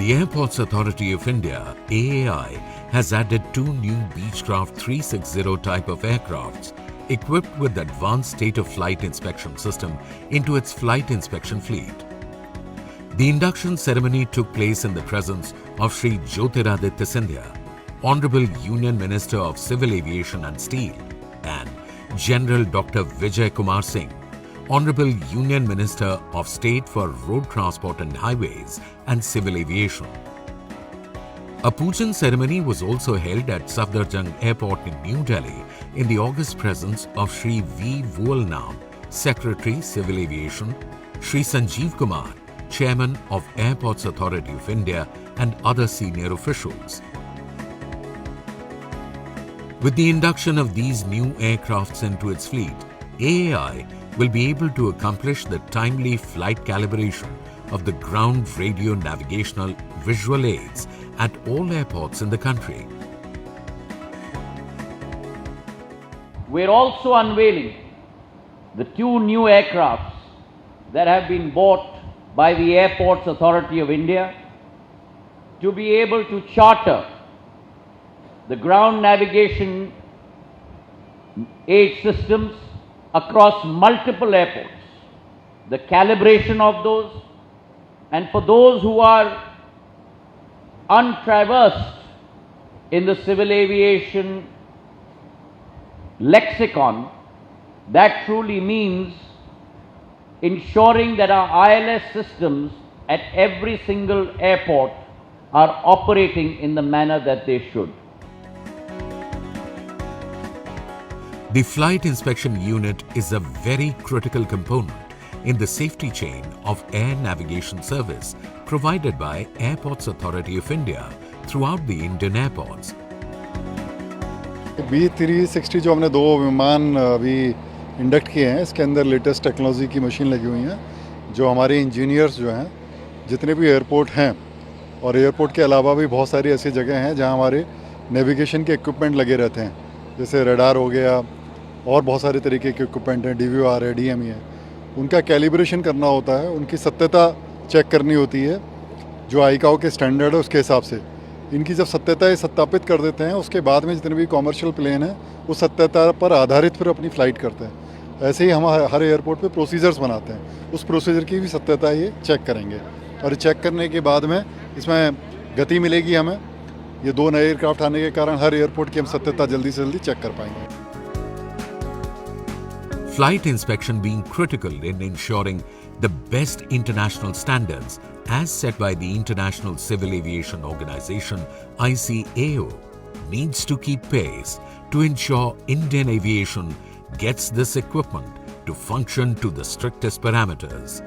The Airports Authority of India, AAI, has added 2 new Beechcraft 360 type of aircrafts equipped with advanced state-of-flight inspection system into its flight inspection fleet. The induction ceremony took place in the presence of Shri Jyotiraditya Scindia, Honorable Union Minister of Civil Aviation and Steel, and General Dr. Vijay Kumar Singh, Honorable Union Minister of State for Road Transport and Highways and Civil Aviation. A Pujan ceremony was also held at Safdarjung Airport in New Delhi in the august presence of Shri V. Vualnam, Secretary Civil Aviation, Shri Sanjeev Kumar, Chairman of Airports Authority of India, and other senior officials. With the induction of these new aircrafts into its fleet, AAI will be able to accomplish the timely flight calibration of the ground radio navigational visual aids at all airports in the country. We're also unveiling the 2 new aircrafts that have been bought by the Airports Authority of India to be able to charter the ground navigation aid systems across multiple airports, the calibration of those, and for those who are untraversed in the civil aviation lexicon, that truly means ensuring that our ILS systems at every single airport are operating in the manner that they should. The Flight Inspection Unit is a very critical component in the safety chain of air navigation service provided by Airports Authority of India throughout the Indian airports. B360 जो हमने 2 विमान अभी induct किए हैं, इसके अंदर latest technology की machine लगी हुई हैं, जो हमारे इंजीनियर्स जो हैं जितने भी एयरपोर्ट हैं, और एयरपोर्ट के अलावा भी बहुत सारी ऐसी जगह हैं जहां हमारे नेविगेशन के इक्विपमेंट लगे रहते हैं, जैसे रडार हो गया और बहुत सारे तरीके के इक्विपमेंट हैं, DVR है, DME है, उनका कैलिब्रेशन करना होता है, उनकी सत्यता चेक करनी होती है जो आईकाओ के स्टैंडर्ड है उसके हिसाब से। इनकी जब सत्यता ये सत्यापित कर देते हैं, उसके बाद में जितने भी कॉमर्शियल प्लेन हैं उस सत्यता पर आधारित फिर अपनी फ़्लाइट करते हैं। ऐसे ही हम हर एयरपोर्ट पे प्रोसीजर्स बनाते हैं, उस प्रोसीजर की भी सत्यता ये चेक करेंगे, और चेक करने के बाद में इसमें गति मिलेगी हमें। ये 2 नए एयरक्राफ्ट आने के कारण हर एयरपोर्ट की हम सत्यता जल्दी से जल्दी चेक कर पाएंगे। Flight inspection being critical in ensuring the best international standards as set by the International Civil Aviation Organization ICAO needs to keep pace to ensure Indian aviation gets this equipment to function to the strictest parameters.